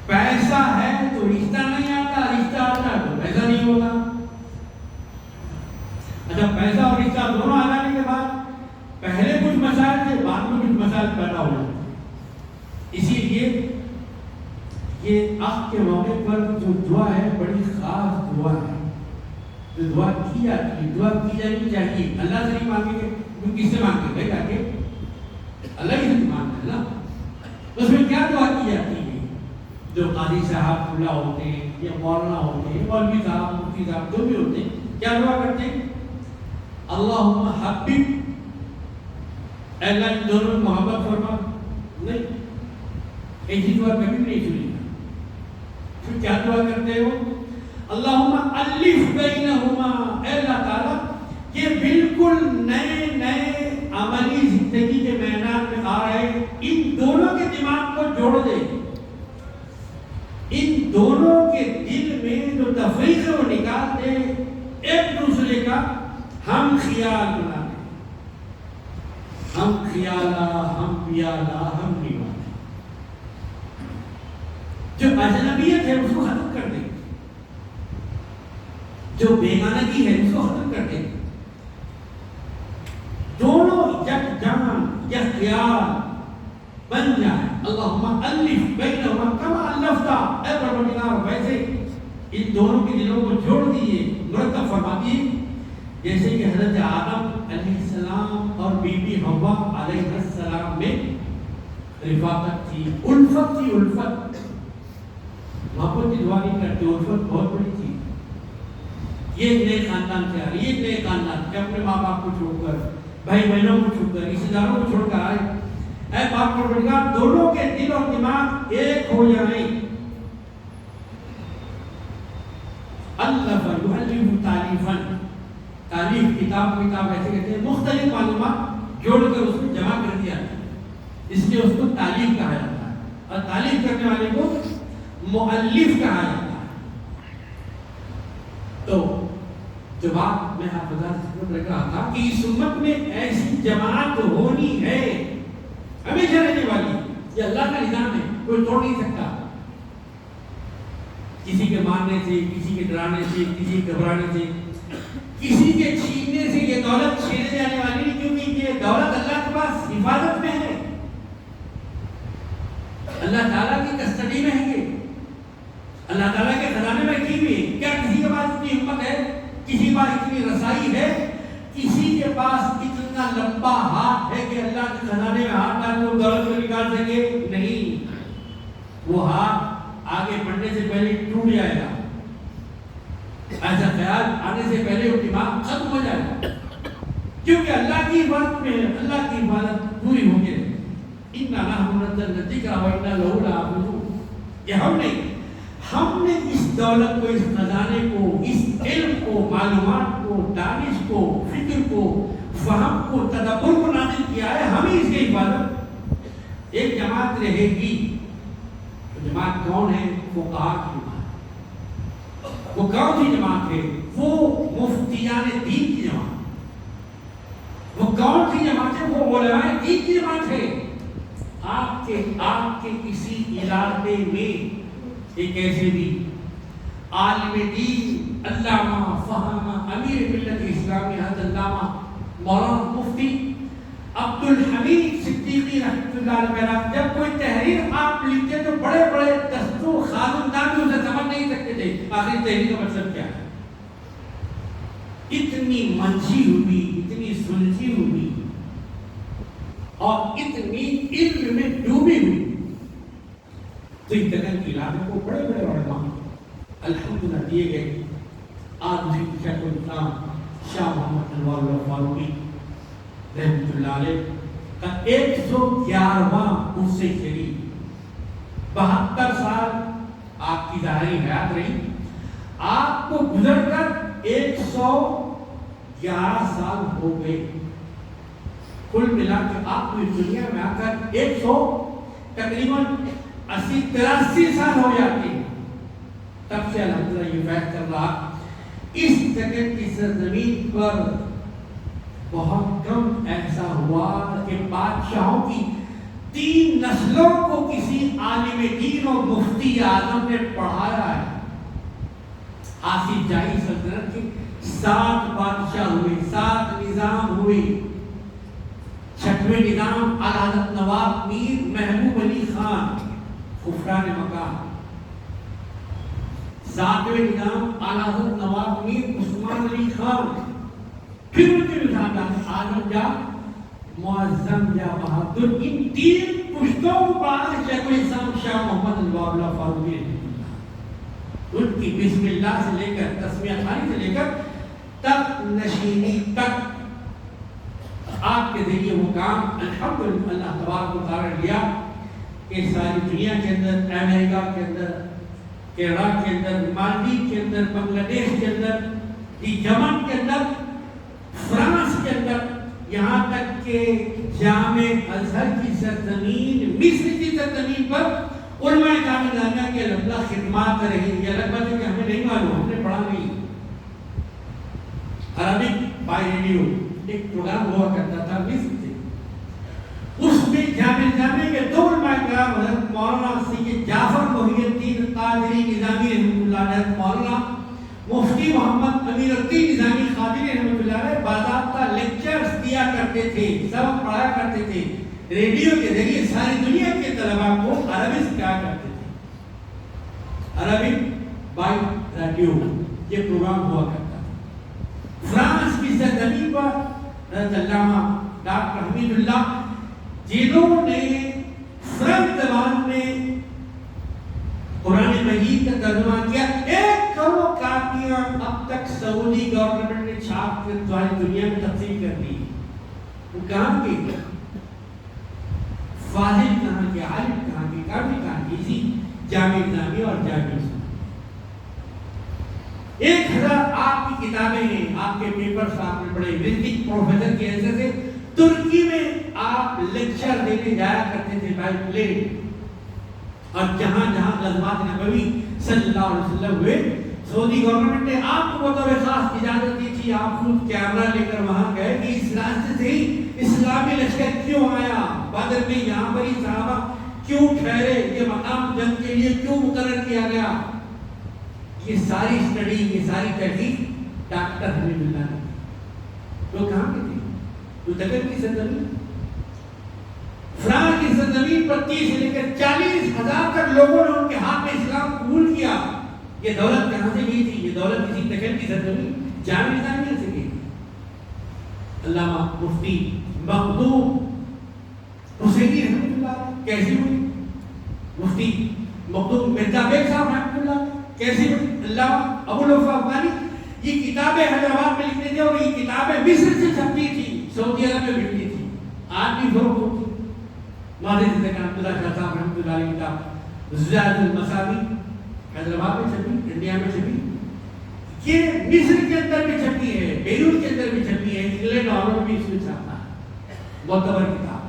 پیسہ ہے تو رشتہ نہیں آتا، رشتہ آتا ہے تو پیسہ نہیں ہوتا. اچھا پیسہ اور رشتہ دونوں آ جانے کے بعد پہلے کچھ مسائل تھے، بعد میں کچھ مسائل پیدا ہو جاتے. اسی لیے یہ عقد کے موقع پر جو دعا ہے بڑی خاص دعا ہے، جو دعا کی جاتی ہے، دعا کی جانی چاہیے. اللہ سے نہیں مانگیں گے تو کس سے مانگیں گے؟ جا کے اللہ ہی سے مانگنا ہے نا. اس میں کیا دعا کی جاتی ہے؟ جو قاضی صاحب اللہ ہوتے ہیں یا مولانا ہوتے ہیں، مولوی صاحب، مفتی صاحب جو بھی ہوتے ہیں، کیا دعا کرتے ہیں؟ اللہم حبب، اے اللہ ان دونوں میں محبت فرما. نہیں، ایسی دعا کبھی نہیں سنی. پھر کیا دعا کرتے ہو؟ اللہم الف بینہما، اے اللہ تعالیٰ یہ بالکل نئے نئے عملی زندگی کے میدان میں آ رہے ان دونوں کے دماغ کو جوڑ دے، ان دونوں کے دل میں جو تفریق ہے وہ نکال دے، ایک دوسرے کا ہم خیال بنا دے. ہم خیالہ، ہم پیالہ، ہم نیوالہ. جو اجنبیت ہے اس کو ختم کر دے، جو بیگانگی ہے اس کو ختم کر دے. دونوں یک جان یک خیال بن جائے. اللہم الف بینہما کما الفتا، اے پروردگار ویسے ان دونوں کے دلوں کو جوڑ دیئے، مرتب فرما دیئے جیسے کہ حضرت آدم علیہ السلام اور بی بی حوا علیہ السلام میں رفاقت تھی، الفت تھی. الفت محبت کی دعا نہیں کرتے، الفت بہت بڑی تھی. یہ نئے خاندان سے آ رہی، یہ نئے خاندان کہ اپنے ماں باپ کو چھوڑ کر، بھائی بہنوں کو چھوڑ کر، رشتہ داروں کو چھوڑ کر آئے. اے پاک پروردگار دونوں کے دل اور دماغ ایک ہو جائیں. الف یؤلف تالیفا، تالیف کتاب ایسے کہتے ہیں مختلف معلومات جوڑ کر اس کو جمع کر دیا، اس لیے اس کو تالیف کہا جاتا ہے. اور تالیف کرنے والے کو مؤلف کہا جاتا ہے. تو جو بات میں آپ بتا رہا تھا کہ اس امت میں ایسی جماعت ہونی ہے ہمیشہ رہنے والی، یہ اللہ کا نظام ہے، کوئی توڑ نہیں سکتا. کسی کے مارنے سے، کسی کے ڈرانے سے، کسی کے گھبرانے سے، کسی کے چھیننے سے یہ دولت چھینے جانے والی نہیں، کیونکہ یہ دولت اللہ کے پاس حفاظت میں ہے، اللہ تعالیٰ کی کسٹڈی میں ہے، یہ اللہ تعالیٰ کے خزانے میں رکھی ہوئی ہے. کیا کسی کے پاس اتنی ہمت ہے، کسی کے پاس اتنی رسائی ہے، کسی کے پاس اتنا لمبا ہاتھ ہے کہ اللہ کے خزانے میں ہاتھ ڈال کے دولت کو نکال سکے؟ نہیں. وہ ہاتھ آگے بڑھنے سے پہلے ٹوٹ جائے گا، ایسا خیال آنے سے پہلے وہ دماغ ختم ہو جائے گا، کیونکہ اللہ کی حفاظت میں ہے، اللہ کی کی عبادت پوری ہو گئی. اِنَّا نَحْنُ نَزَّلْنَا الذِّكْرَ وَإِنَّا لَهُ لَحَافِظُونَ. کہ ہم نے اس دولت کو، اس خزانے کو، اس علم کو، معلومات کو، دانش کو، فکر کو، فہم کو، تدبر کو نازل کیا ہے. ہم ہی اس کی عبادت. ایک جماعت رہے گی. جماعت کون ہے؟ فقہاء کی جماعت. وہ کون سی جماعت ہے؟ وہ مفتیان دین کی جماعت. وہ کون سی جماعت ہے؟ وہ علماء دین کی جماعت ہے. آپ کے کسی علاقے میں ایک ایسے بھی عالم دین، علامہ، فہامہ، امیر ملت اسلامی حضرت علامہ مولانا مفتی عبدالحمید صدیقی رحمۃ اللہ علیہ، جب کوئی تحریر آپ لکھتے تو بڑے بڑے دستوں خاندان بھی اسے سمجھ نہیں سکتے تھے آخری تحریر کا مطلب کیا ہے. اتنی منشی ہوئی، اتنی سلجھی ہوئی اور اتنی علم میں ڈوبی ہوئی. تو اس طرح کے علاقے کو بڑے بڑے علماء الحمدللہ دیے گئے. آج بھی شیخ الاسلام شاہ محمد انوار اللہ فاروقی رحمۃ اللہ علیہ کا 111واں عرس شریف، 72 سال آپ کی ظاہری حیات رہی. آپ کو گزر کر 111 سال ہو گئے. کل ملا کے آپ کو اس دنیا میں آ کر تقریباً 80-83 سال ہو جاتے ہیں. تب سے الحمدللہ یہ فیض کر رہا. اس جگہ کی سرزمین پر بہت کم ایسا ہوا کہ بادشاہوں کی 3 نسلوں کو کسی عالم دین اور مفتی اعظم نے پڑھایا ہے. آصف جاہی سلطنت کے 7 بادشاہ ہوئے، 7 نظام ہوئے. 6ویں نظام اعلیٰ حضرت نواب میر محبوب علی خان خفران مکان. 7ویں نظام اعلیٰ حضرت نواب میر عثمان علی خان. پھر ان کے نظام اعظم جا، معظم جا بہادر. ان 3 پشتوں کو پڑھا شیخ الاسلام شاہ محمد انوار اللہ فاروقی. ان کی بسم اللہ سے لے کر تسمیہ خانی سے لے کر تک نشینی تک آپ کے ذریعے وہ کام الحمدللہ اللہ تبارک و تعالی لیا کہ ساری دنیا کے اندر، امریکہ کے اندر، کیرلا کے اندر، مالدیپ کے اندر، بنگلہ دیش کے اندر، یمن کے اندر، فرانس کے اندر، یہاں تک کہ جامع ازہر کی سرزمین، مصر کی سرزمین پر علماء کاملانہ کے الحمدللہ خدمات رہی. یہ الگ بات ہے کہ ہمیں نہیں معلوم، ہم نے پڑھا نہیں. عربک بائی ریڈیو ایک پروگرام ہوا کرتا تھا مصر سے. اس میں جامع کے 2 علماء کرام حضرت مولانا سید جعفر محی الدین قادری نظامی رحمۃ اللہ علیہ، مولانا مفتی محمد امیر الدین نظامی قادری رحمۃ اللہ علیہ باضابطہ لیکچرز دیا کرتے تھے، سبق پڑھایا کرتے تھے. ریڈیو کے ذریعے ساری دنیا کے طلباء کو عربی سکھایا کرتے تھے. عربک بائی ریڈیو یہ پروگرام ہوا کرتا تھا. فرانس کی سرزمین پر حضرت علامہ ڈاکٹر حمید اللہ جنہوں نے فرانس زبان میں قرآن مجید کا ترجمہ کیا، 1 کروڑ کاپیاں اب تک سعودی گورنمنٹ نے چھاپ کر ساری دنیا میں تقسیم کر دی. وہ کہاں کے فاضل کہاں کے، عالم کہاں کے، کامل کہاں کے، اسی جامع نظامی اور جامع 1000 آپ کی کتابیں ہیں، آپ کے پیپرز آپ نے پڑھے. وزٹنگ پروفیسر کے حیثیت سے ترکی میں آپ لیکچر دینے جایا کرتے تھے بائی پلین. اور جہاں جہاں غزوات نبوی صلی اللہ علیہ وسلم ہوئے، سعودی گورنمنٹ نے آپ کو بطور خاص اجازت دی تھی. آپ خود کیمرہ لے کر وہاں گئے کہ اس راستے سے ہی اسلامی لشکر کیوں آیا، بدر میں یہاں پر ہی صحابہ کیوں ٹھہرے، یہ مقام جنگ کے لیے کیوں مقرر کیا گیا. یہ ساری اسٹڈی، یہ ساری تحقیق ڈاکٹر حمید اللہ نے. تو کہاں کے تھے؟ تو دکن کی سرزمین، فرانس کی سرزمین پر 30 سے لے کر 40,000 تک لوگوں نے ان کے ہاتھ میں اسلام قبول کیا. یہ دولت کہاں سے گئی تھی؟ یہ دولت کسی دکن کی سرزمین جامع نظامیہ سے گئی. علامہ مفتی مخدوم حسینی رحمۃ اللہ کیسی ہوئی؟ مفتی مخدوم مرزا بیگ صاحب رحمۃ اللہ کیسی ہوئی؟ علامہ ابو الوفا افغانی. یہ کتابیں حیدرآباد میں لکھتے تھے اور یہ کتابیں مصر سے چھپتی تھی، سعودی عرب میں بکتی تھی. آدمی فروخت ہوتی. ماضی سے عبداللہ شاہ صاحب رحمۃ اللہ علیہ کتاب زیاد المساوی حیدرآباد میں چھپی, انڈیا میں چھپی, یہ مصر کے اندر بھی چھپی ہے, بیروت کے اندر بھی چھپی ہے, انگلینڈ اور بھی اس میں چھپا ہے. معتبر کتاب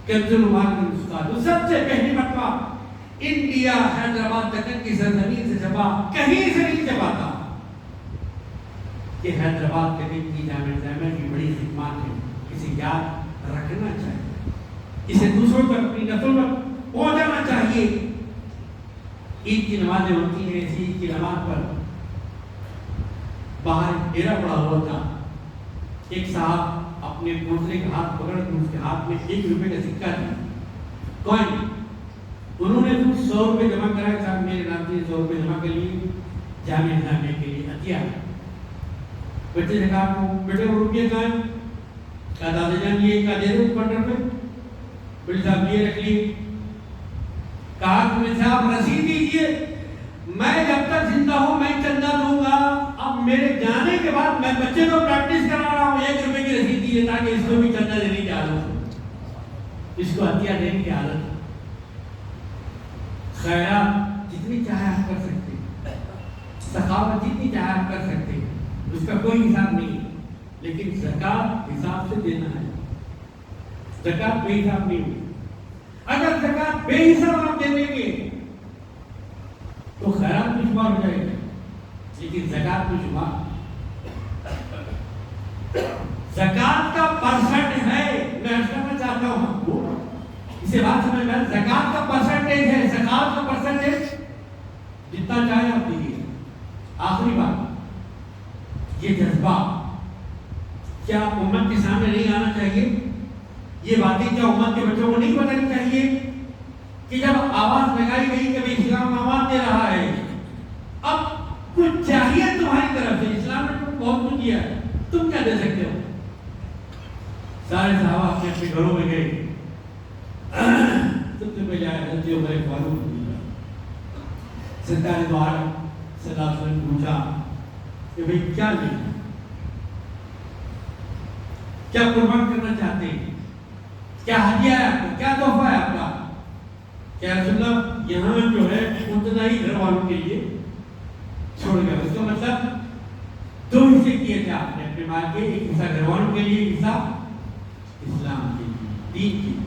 کنز العمال کے نسخہ جو سب سے پہلی مرتبہ انڈیا حیدرآباد دکن کی سرزمین سے چھپا, کہیں سے نہیں چھپا تھا. کہ حیدرآباد دکن کی جامع زیمن کی بڑی خدمات ہے, اسے یاد رکھنا چاہیے, اسے دوسروں تک اپنی نسل تک پہنچانا چاہیے. عید کی نمازیں ہوتی ہیں, اسی عید کی نماز پر باہر ڈیرا پڑا ہوا تھا. ایک صاحب اپنے پوترے کا ہاتھ پکڑ کر اس کے ہاتھ میں 1 روپے کا سکہ دیا, کوئن. انہوں نے کچھ 100 روپے جمع کرائے, صاحب میرے نام سے 100 روپے جمع کر لیے جامع جانے کے لیے عطیہ. بچے نے کہا بیٹے وہ روپیے کہاں ہیں؟ کہا دادا جان یہ کا دے دو 15 روپے. بیٹے صاحب یہ رکھ لیے. کہا کہ صاحب رسید دیجیے, میں جب تک زندہ ہوں میں چندہ دوں گا. اب میرے جانے کے بعد میں بچے کو پریکٹس کرا رہا ہوں 1 روپے کی رسید دیجیے تاکہ اس کو بھی چندہ دینے کی عادت ہو, اس کو عطیہ دینے کی عادت ہو. خیرات جتنی چاہے آپ کر سکتے ہیں, سخاوت جتنی چاہے آپ کر سکتے ہیں, اس کا کوئی حساب نہیں, لیکن زکات حساب سے دینا ہے. زکات بے حساب نہیں ہوگی. اگر زکات بے حساب آپ دے دیں گے تو خیرات میں شمار ہو جائے گا, لیکن زکات میں شمار. زکات کا پرسنٹ ہے, میں عرض کرنا چاہتا ہوں آپ کو, اسے بات سمجھ میں, زکات کا پرسنٹیج ہے. زکات کا پرسنٹیج جتنا چاہے آپ دیجیے. آخری بات, یہ جذبہ کیا امت کے سامنے نہیں آنا چاہیے؟ یہ باتیں کیا امت کے بچوں کو نہیں بتانی چاہیے کہ جب آواز لگائی گئی کہ اسلام آواز دے رہا ہے, اب کچھ چاہیے تمہاری طرف سے, اسلام نے تم بہت کچھ دیا ہے, تم کیا دے سکتے ہو؟ سارے صحابہ اپنے اپنے گھروں میں گئے. سب سے پہلے آئے حضرت عمر فاروق سرکار دو عالم صلی اللہ علیہ وسلم پوچھا کہ بھئی کیا لیں, کیا قربان کرنا چاہتے ہیں, کیا ہدیہ ہے آپ کا, کیا تحفہ ہے آپ کا؟ کیا رسول اللہ یہاں جو ہے اتنا ہی گھر والوں کے لیے چھوڑ گیا. اس کا مطلب 2 حصے کیے تھے آپ نے اپنے مال کے, ایک حصہ گھر والوں کے لیے, ایک حصہ اسلام کے لیے, دین کے لیے.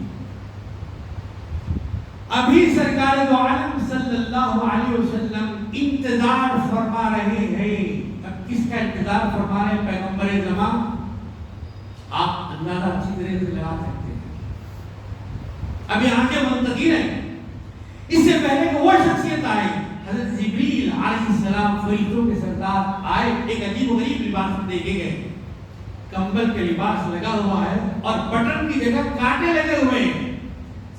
ابھی سرکار دو عالم صلی اللہ علیہ وسلم انتظار فرما رہے ہیں. اب کس کا انتظار فرما رہے ہیں؟ پیغمبر زمان. آپ اندازہ اچھی طرح سے لگا سکتے ہیں. اب یہاں کے منتظر ہیں. اس سے پہلے کہ وہ شخصیت آئے, حضرت جبریل علیہ السلام فرشتوں کے سردار آئے, ایک عجیب و غریب لباس میں دیکھے گئے. کمبل کے لباس لگا ہوا ہے اور بٹن کی جگہ کانٹے لگے ہوئے ہیں.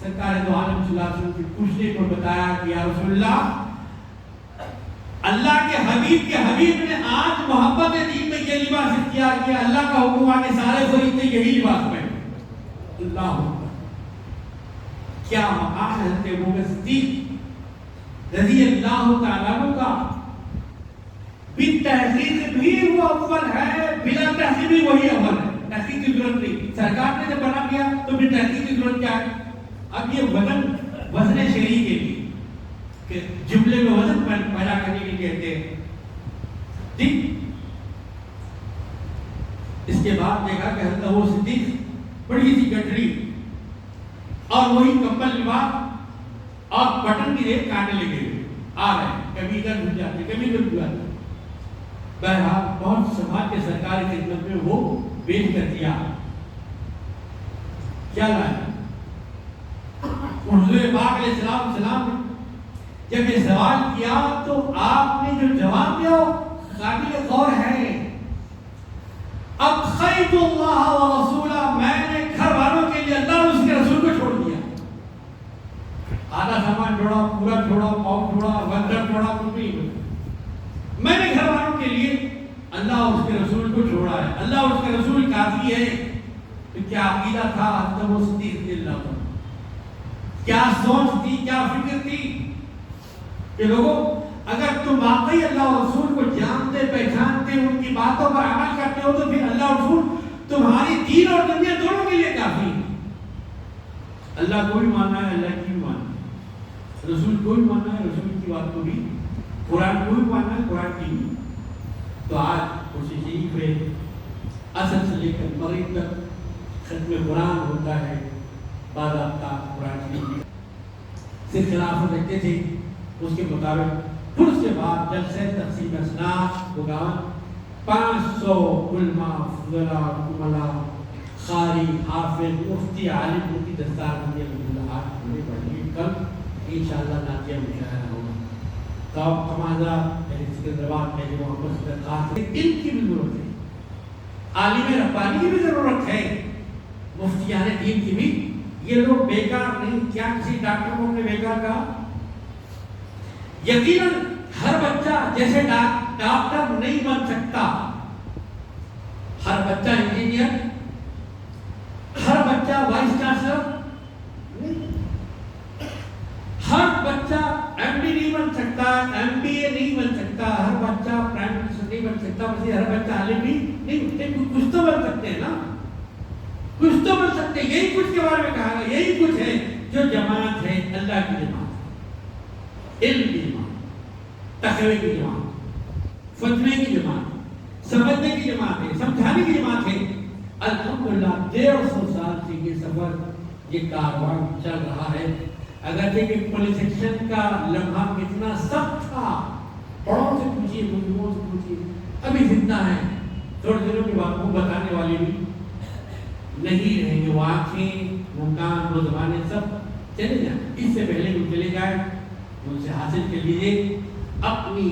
سرکار دو عالم صلی اللہ علیہ وسلم کی پوچھنے کو بتایا کہ یا رسول اللہ, اللہ کے حبیب نے آج محبت دین میں یہ لباس اختیار کیا, اللہ کا حکم آ کے سارے فرشتے یہی لباس پہنے. اللہ اکبر. کیا مقام ہے حضرت ابوبکر صدیق رضی اللہ تعالیٰ عنہ کا, بالتحقیق بھی وہ اول ہے, بلا تحقیق بھی وہی اول ہے. تحقیق کی ضرورت نہیں, سرکار نے جب بنا دیا تو پھر تحقیق کی ضرورت کیا ہے؟ اب یہ وزن شرعی کے لیے کہ جملے میں وزن پیدا کرنے کے لیے کہتے ہیں. ٹھیک, اس کے بعد دیکھا کہ حضرت ابو صدیق بڑی سی گٹری اور وہی کمبل لباس اور بٹن کی ریت کاٹنے لگے آ رہے ہیں, کبھی ادھر گھس جاتے کبھی ادھر گھس جاتے. بہرحال بہت سماج کے سرکاری خدمت میں وہ بیچ کر دیا. کیا لائے حضور پاک علیہ السلام نے جب یہ سوال کیا تو آپ نے جو جواب دیا قابل غور ہے. اب خیت اللہ و رسولہ, میں نے گھر والوں کے لیے اللہ اور اس کے رسول کو چھوڑ دیا. آدھا سامان چھوڑا, پورا چھوڑا, پاؤں چھوڑا, وندر چھوڑا, کچھ نہیں. میں نے گھر والوں کے لیے اللہ اور اس کے رسول کو چھوڑا ہے. اللہ اور اس کے رسول کافی ہے. تو کیا عقیدہ تھا حضرت ابو صدیق رضی اللہ عنہ, کیا سوچ تھی, کیا فکر تھی کہ لوگوں اگر تم واقعی اللہ اور رسول کو جانتے پہچانتے, ان کی باتوں پر عمل کرتے ہو تو پھر اللہ اور رسول تمہاری دین اور دنیا دونوں کے لیے کافی ہے. اللہ کو بھی ماننا ہے، اللہ کی بھی ماننا ہے، رسول کو بھی ماننا ہے، رسول کی بات کو بھی، قرآن کو بھی ماننا ہے، قرآن کی بھی۔ تو آج کوشش یہی ہے اصل سے لے کر مغرب تک ختم قرآن ہوتا ہے، باضابطہ قرآن شریف سے خلافت رکھتے تھے، اس کے مطابق پھر اس کے بعد جلسہ تقسیم اسناد ہوگا، 500 علماء، فضلاء، عملاء، قاری، حافظ، مفتی، عالم کی دستار بندی اللہ آج ہونے والی ہے، کل انشاءاللہ نعتیہ مشاعرہ ہوگا۔ تو اب تمازا میرے سکندرآباد میں جو محمد صدر خاص ہے، ان کی بھی ضرورت ہے، عالم ربانی کی بھی ضرورت ہے، مفتیان دین کی بھی۔ یہ لوگ بیکار نہیں، کیا کسی ڈاکٹر کو نے بیکار کہا؟ یقیناً ہر بچہ جیسے ڈاکٹر نہیں بن سکتا، ہر بچہ انجینئر، ہر بچہ وائس چانسلر نہیں، ہر بچہ ایم ڈی نہیں بن سکتا، ایم بی اے نہیں بن سکتا، ہر بچہ پرائم منسٹر نہیں بن سکتا، ویسے ہر بچہ عالم بھی نہیں بنتے، کچھ تو بن سکتے ہیں نا، کچھ تو بن سکتے ہیں۔ یہی کچھ کے بارے میں کہا گیا، یہی کچھ ہے جو جماعت ہے، اللہ کی جماعت، علم کی جماعت، تقوی کی جماعت، فتوے کی جماعت، سمجھنے کی جماعت ہے، سمجھانے کی جماعت ہے۔ الحمدللہ 150 سال سے یہ سفر، یہ کاروان چل رہا ہے۔ اگرچہ کہ پولیس ایکشن کا لمحہ کتنا سخت تھا، بڑوں سے پوچھیے، بزرگوں سے پوچھیے، ابھی زندہ ہے، تھوڑے دنوں کے بعد وہ بتانے والے بھی نہیں رہیں گے، وہ آنکھیں، وہ کان، وہ زبانیں سب چلے جائیں، اس سے پہلے وہ چلے جائیں، ان سے حاصل کر لیجیے اپنی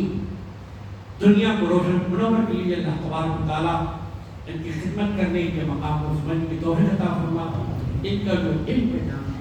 دنیا کو روشن منور کے لیے۔ اللہ تبارک و تعالیٰ ان کی خدمت کرنے کے مقام کو سمجھنے کی توفیق عطا فرما، ان کا جو علم پہ جان